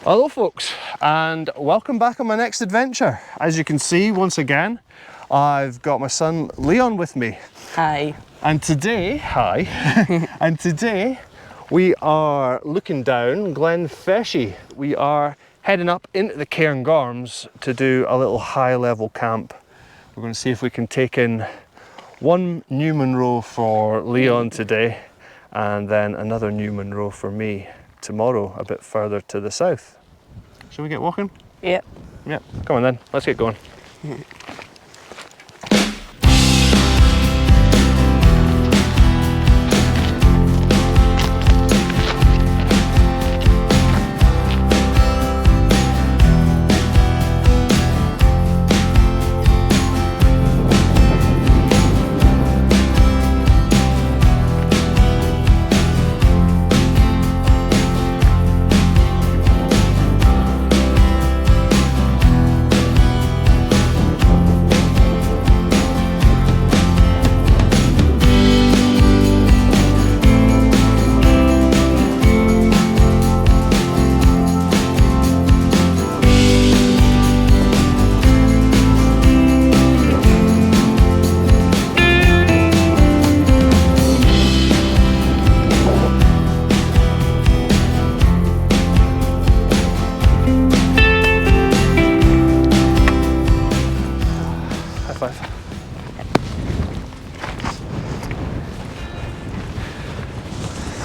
Hello folks, and welcome back on my next adventure. As you can see, once again, I've got my son Leon with me. Hi. And today, and today we are looking down Glen Feshie. We are heading up into the Cairngorms to do a little high level camp. We're going to see if we can take in one new Munro for Leon today, and then another new Munro for me tomorrow, a bit further to the south. Shall we get walking? Yep. Yep, come on then, let's get going.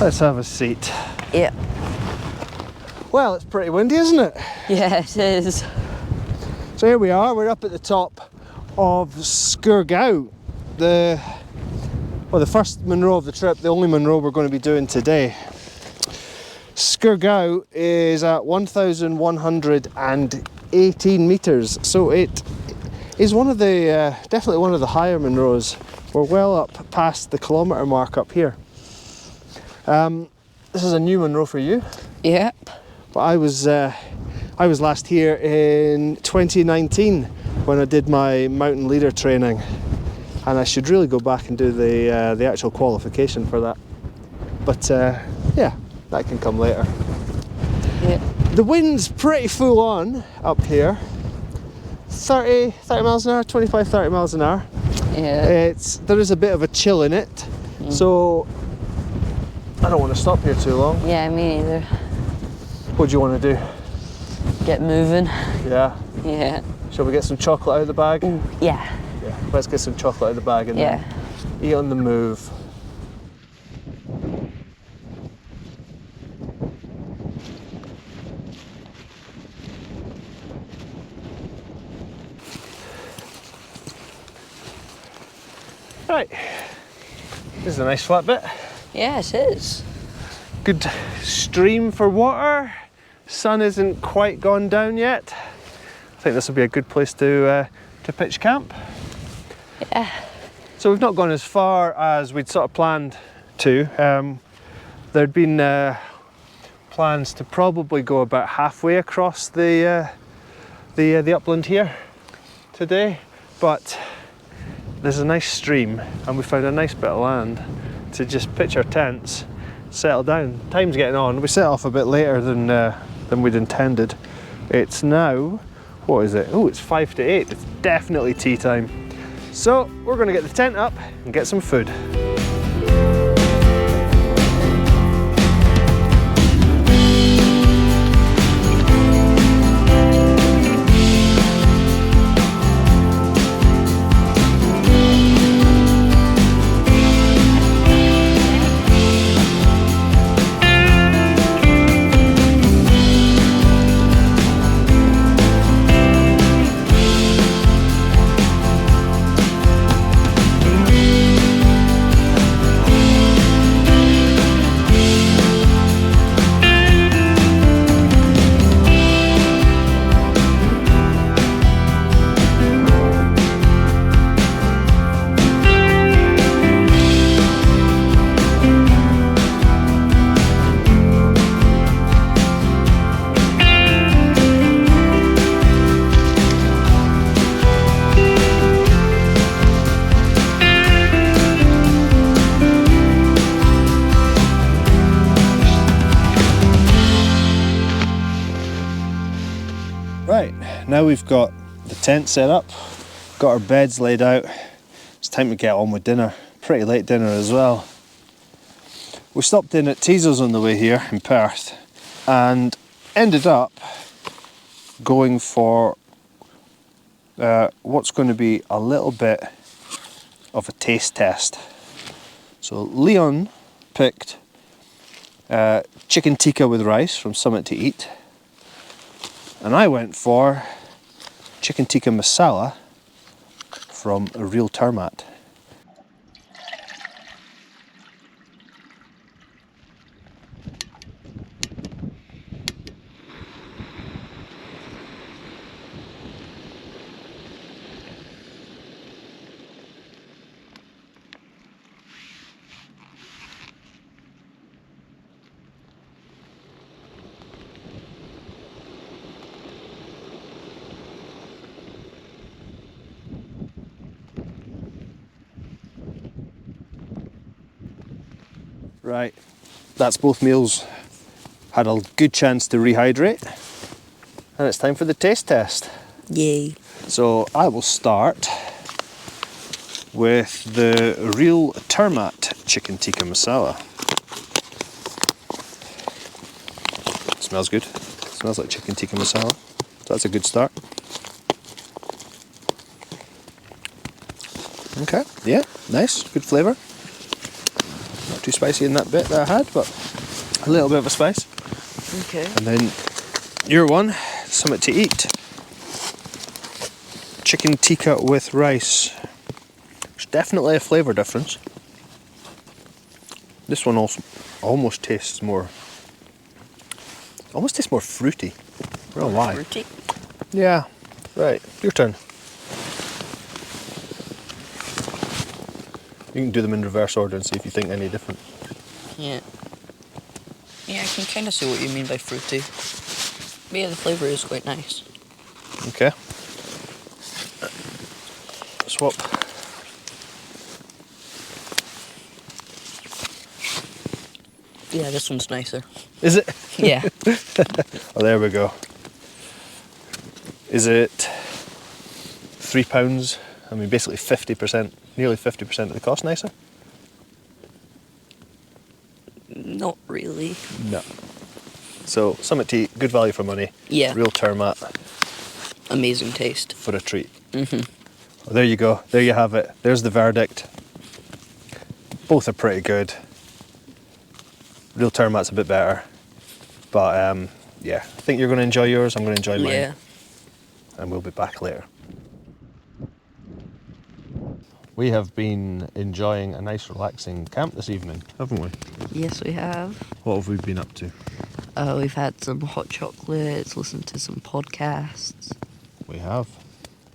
Let's have a seat. Yep. Well, it's pretty windy, isn't it? Yeah, it is. So here we are, we're up at the top of Sgurgao, the first Munro of the trip, the only Munro we're going to be doing today. Sgurgao is at 1,118 metres, so it is one of the, definitely one of the higher Munros. We're well up past the kilometre mark up here. This is a new Munro for you. Yep. But I was last here in 2019 when I did my mountain leader training, and I should really go back and do the actual qualification for that. But yeah, that can come later. Yep. The wind's pretty full on up here. 30 miles an hour, 25-30 miles an hour. Yeah. There is a bit of a chill in it, so I don't want to stop here too long. Yeah, me neither. What do you want to do? Get moving. Yeah. Yeah. Shall we get some chocolate out of the bag? Yeah. Yeah. Let's get some chocolate out of the bag and Yeah. then eat on the move. Right. This is a nice flat bit. Yeah, it is. Good stream for water. Sun isn't quite gone down yet. I think this will be a good place to pitch camp. Yeah. So we've not gone as far as we'd sort of planned to. There'd been plans to probably go about halfway across the upland here today, but there's a nice stream and we found a nice bit of land to just pitch our tents, settle down. Time's getting on. We set off a bit later than we'd intended. It's now, what is it? Oh, it's 5 to 8. It's definitely tea time. So we're going to get the tent up and get some food. now we've got the tent set up, got our beds laid out, it's time to get on with dinner. Pretty late dinner as well. We stopped in at Tezo's on the way here in Perth and ended up going for what's going to be a little bit of a taste test. So Leon picked chicken tikka with rice from Summit to Eat, and I went for chicken tikka masala from Real Termat. Right, that's both meals. Had a good chance to rehydrate, and it's time for the taste test. Yay. So I will start with the Real Termat chicken tikka masala. Smells good. Smells like chicken tikka masala. So that's a good start. Okay, yeah, nice, good flavour. Not too spicy in that bit that I had, but a little bit of a spice. Okay. And then your one, Summit to Eat. Chicken tikka with rice. There's definitely a flavour difference. This one also almost tastes more fruity. I don't know why. Fruity? Yeah. Right, your turn. You can do them in reverse order and see if you think any different. Yeah. Yeah, I can kind of see what you mean by fruity. But yeah, the flavour is quite nice. Okay. Swap. Yeah, this one's nicer. Is it? Yeah. Oh, there we go. Is it £3? I mean, basically 50%, nearly 50% of the cost nicer? Not really. No. So, Summit to Eat, good value for money. Yeah. Real Termat Amazing taste. for a treat. Mm-hmm. Well, there you go. There you have it. There's the verdict. Both are pretty good. Real Termat's a bit better. But yeah, I think you're going to enjoy yours. I'm going to enjoy mine. Yeah. And we'll be back later. We have been enjoying a nice relaxing camp this evening, haven't we? Yes, we have. What have we been up to? We've had some hot chocolates, listened to some podcasts. We have.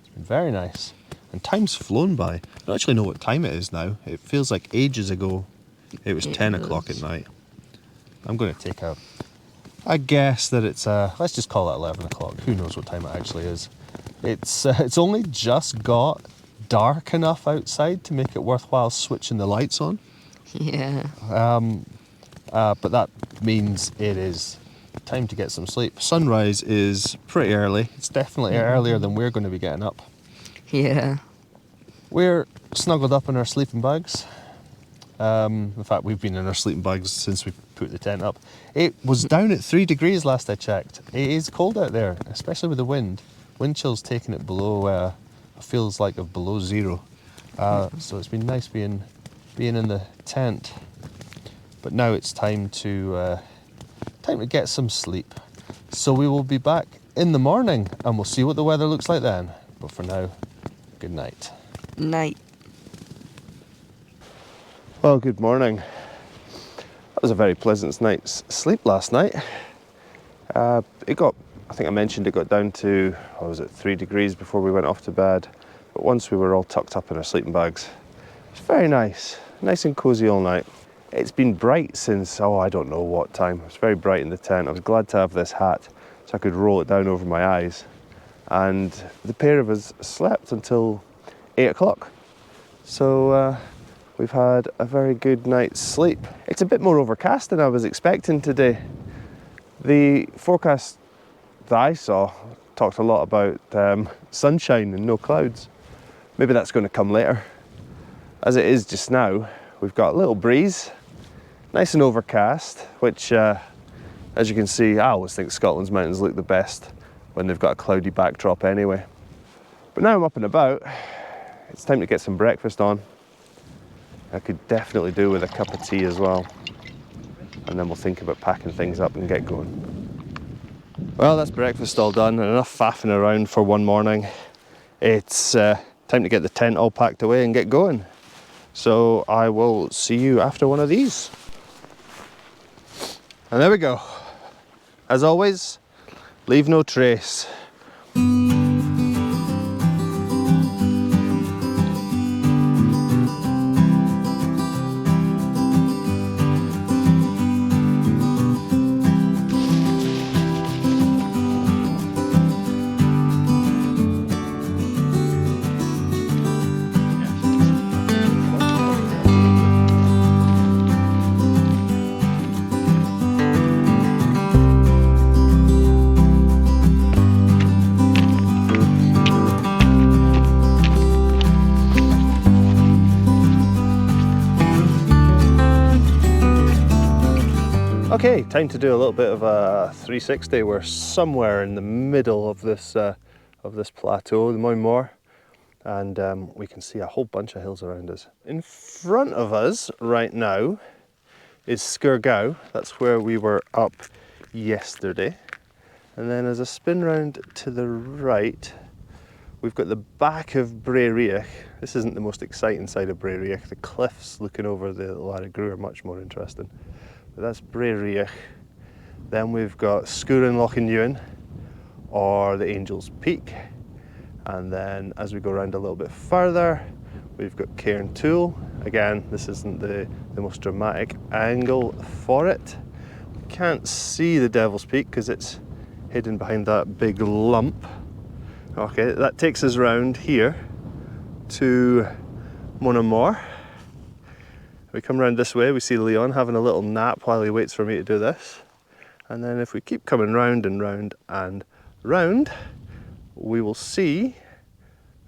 It's been very nice. And time's flown by. I don't actually know what time it is now. It feels like ages ago it was 10 o'clock at night. I'm going to take a guess that it's, let's just call it 11 o'clock. Who knows what time it actually is. It's only just got dark enough outside to make it worthwhile switching the lights on. Yeah. But that means it is time to get some sleep. Sunrise is pretty early. It's definitely earlier than we're going to be getting up. Yeah. We're snuggled up in our sleeping bags. In fact, we've been in our sleeping bags since we put the tent up. It was down at 3 degrees last I checked. It is cold out there, especially with the wind. Wind chill's taking it below, feels like of below zero. So it's been nice being in the tent. But now it's time to get some sleep. So we will be back in the morning and we'll see what the weather looks like then. But for now, good night. Night. Well, good morning. That was a very pleasant night's sleep last night. I think I mentioned it got down to, 3 degrees before we went off to bed. But once we were all tucked up in our sleeping bags, it was very nice. Nice and cosy all night. It's been bright since, I don't know what time. It was very bright in the tent. I was glad to have this hat so I could roll it down over my eyes. And the pair of us slept until 8 o'clock. So we've had a very good night's sleep. It's a bit more overcast than I was expecting today. The forecast that I saw talked a lot about sunshine and no clouds. Maybe that's going to come later. As it is just now, we've got a little breeze, nice and overcast, which as you can see, I always think Scotland's mountains look the best when they've got a cloudy backdrop anyway. But now I'm up and about, it's time to get some breakfast on. I could definitely do with a cup of tea as well. And then we'll think about packing things up and get going. Well, that's breakfast all done and enough faffing around for one morning. It's time to get the tent all packed away and get going. So I will see you after one of these. And there we go. As always, leave no trace. Okay, time to do a little bit of a 360. We're somewhere in the middle of this plateau, the Moymoor, and we can see a whole bunch of hills around us. In front of us right now is Skurgau. That's where we were up yesterday. And then as a spin round to the right, we've got the back of Bray Riach. This isn't the most exciting side of Bray Riach. The cliffs looking over the Larrigrew are much more interesting. But that's Bray Riach. Then we've got Scurin Lochan Ewan, or the Angel's Peak. And then as we go around a little bit further, we've got Cairn Tool. Again, this isn't the most dramatic angle for it. We can't see the Devil's Peak because it's hidden behind that big lump. Okay, that takes us round here to Monamore. We come round this way, we see Leon having a little nap while he waits for me to do this. And then if we keep coming round and round and round, we will see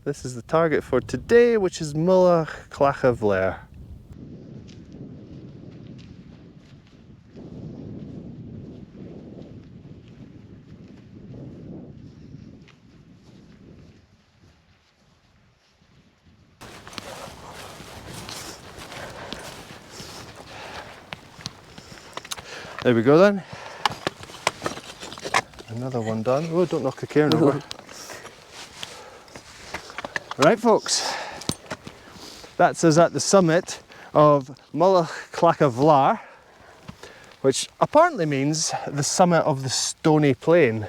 this is the target for today, which is Mulla Clacha Vler. There we go then. Another one done. Oh, don't knock the cairn over. Right folks, that's us at the summit of Mulla Clacha Vlar, which apparently means the summit of the Stony Plain.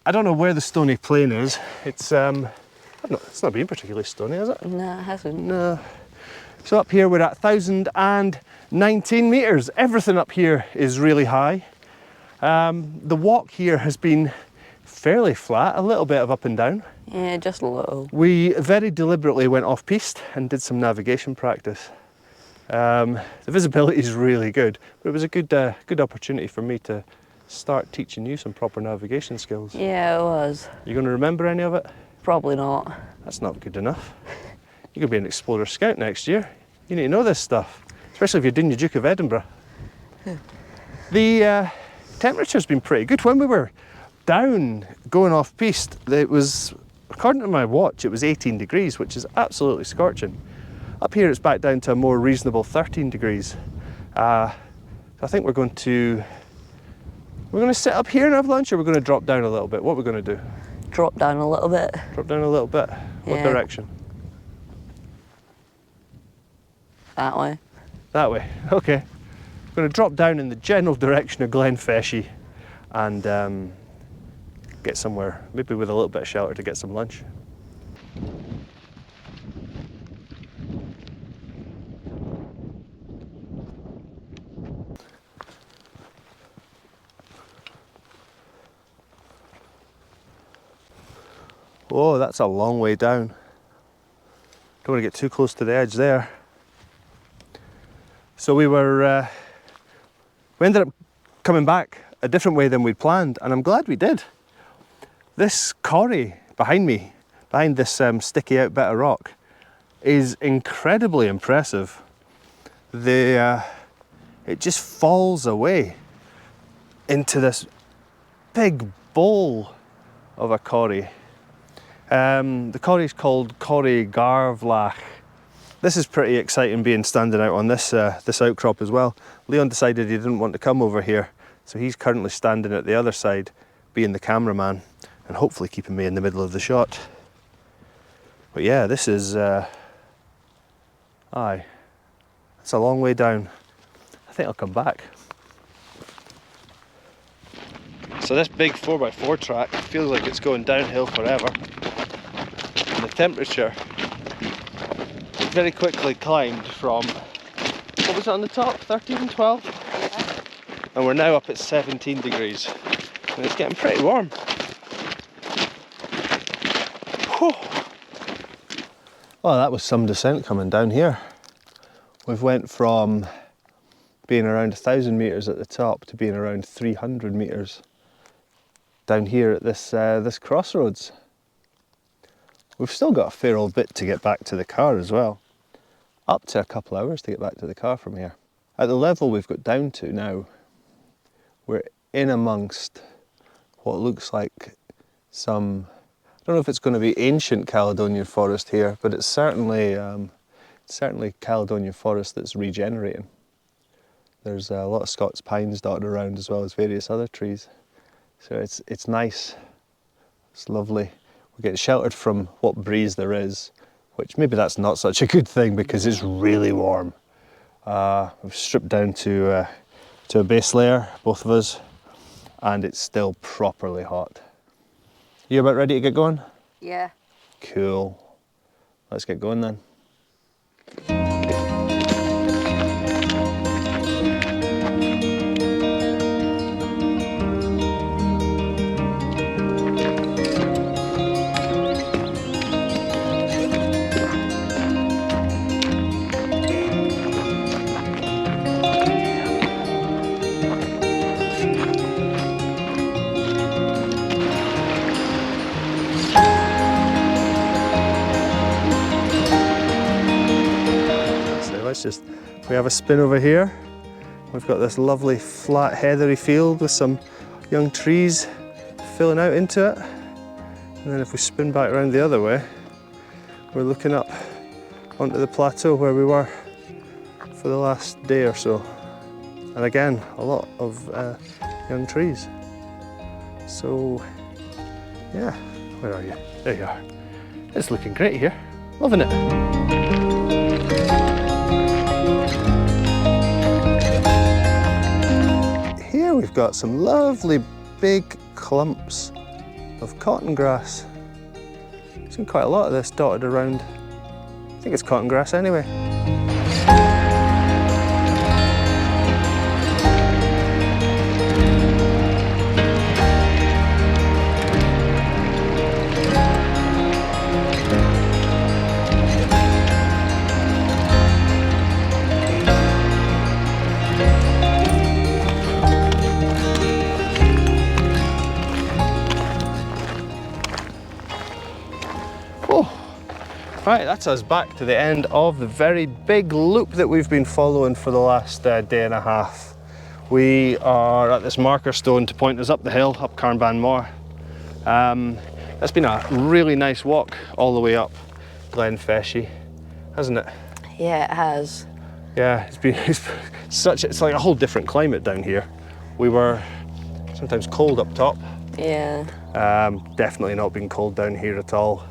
I don't know where the Stony Plain is. It's it's not been particularly stony, has it? No, it hasn't. No. So up here we're at 1,019 metres. Everything up here is really high. The walk here has been fairly flat, a little bit of up and down. Yeah, just a little. We very deliberately went off-piste and did some navigation practice. The visibility is really good, but it was a good opportunity for me to start teaching you some proper navigation skills. Yeah, it was. You going to remember any of it? Probably not. That's not good enough. You're going to be an Explorer Scout next year. You need to know this stuff, especially if you're doing your Duke of Edinburgh. The temperature's been pretty good. When we were down going off-piste, it was, according to my watch, it was 18 degrees, which is absolutely scorching. Up here it's back down to a more reasonable 13 degrees. I think we're going to sit up here and have lunch, or we're going to drop down a little bit. What are we going to do? Drop down a little bit. Drop down a little bit? What Yeah. direction? That way. That way, okay. We're going to drop down in the general direction of Glenfeshie and get somewhere, maybe with a little bit of shelter, to get some lunch. Oh, that's a long way down. Don't want to get too close to the edge there. So we ended up coming back a different way than we'd planned, and I'm glad we did. This corrie behind me, behind this sticky out bit of rock, is incredibly impressive. It just falls away into this big bowl of a corrie. The corrie is called Corrie Garvlach. This is pretty exciting, being standing out on this outcrop as well. Leon decided he didn't want to come over here, so he's currently standing at the other side, being the cameraman, and hopefully keeping me in the middle of the shot. But yeah, this is, it's a long way down. I think I'll come back. So this big 4x4 track feels like it's going downhill forever. And the temperature very quickly climbed from, what was it on the top, 13, 12? Yeah. And we're now up at 17 degrees. And it's getting pretty warm. Whew. Well, that was some descent coming down here. We've went from being around 1,000 metres at the top to being around 300 metres down here at this crossroads. We've still got a fair old bit to get back to the car as well. Up to a couple hours to get back to the car from here. At the level we've got down to now, we're in amongst what looks like some, I don't know if it's going to be ancient Caledonian forest here, but it's certainly Caledonian forest that's regenerating. There's a lot of Scots pines dotted around as well as various other trees. So it's nice, it's lovely. We get sheltered from what breeze there is, which maybe that's not such a good thing because it's really warm. We've stripped down to a base layer, both of us, and it's still properly hot. You about ready to get going? Yeah. Cool. Let's get going then. We have a spin over here. We've got this lovely flat heathery field with some young trees filling out into it. And then if we spin back around the other way, we're looking up onto the plateau where we were for the last day or so. And again, a lot of young trees. So yeah, where are you? There you are. It's looking great here, loving it. Here we've got some lovely big clumps of cotton grass. I've seen quite a lot of this dotted around. I think it's cotton grass anyway. Right, that's us back to the end of the very big loop that we've been following for the last day and a half. We are at this marker stone to point us up the hill, up Carnban Moor. That's been a really nice walk all the way up Glen Feshie, hasn't it? Yeah, it has. Yeah, it's like a whole different climate down here. We were sometimes cold up top. Yeah. Definitely not been cold down here at all.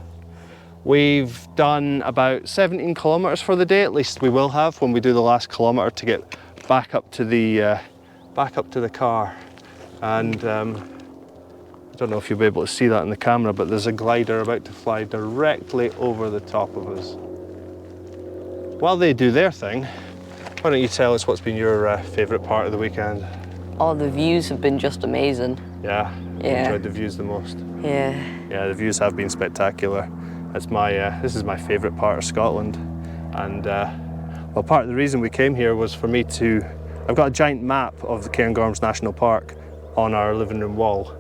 We've done about 17 kilometres for the day, at least we will have when we do the last kilometre to get back up to the car. And I don't know if you'll be able to see that in the camera, but there's a glider about to fly directly over the top of us. While they do their thing, why don't you tell us what's been your favourite part of the weekend? Oh, the views have been just amazing. Yeah, Yeah. enjoyed the views the most. Yeah. Yeah, the views have been spectacular. It's this is my favourite part of Scotland, and well, part of the reason we came here was for me I've got a giant map of the Cairngorms National Park on our living room wall,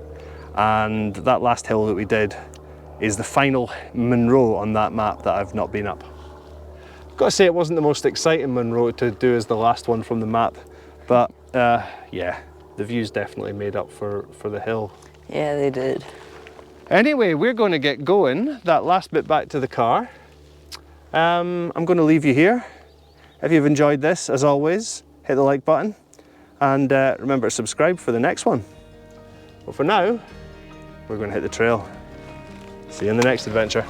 and that last hill that we did is the final Munro on that map that I've not been up. I've got to say it wasn't the most exciting Munro to do as the last one from the map, but yeah, the views definitely made up for the hill. Yeah, they did. Anyway, we're going to get going. That last bit back to the car. I'm going to leave you here. If you've enjoyed this, as always, hit the like button and remember to subscribe for the next one. But for now, we're going to hit the trail. See you in the next adventure.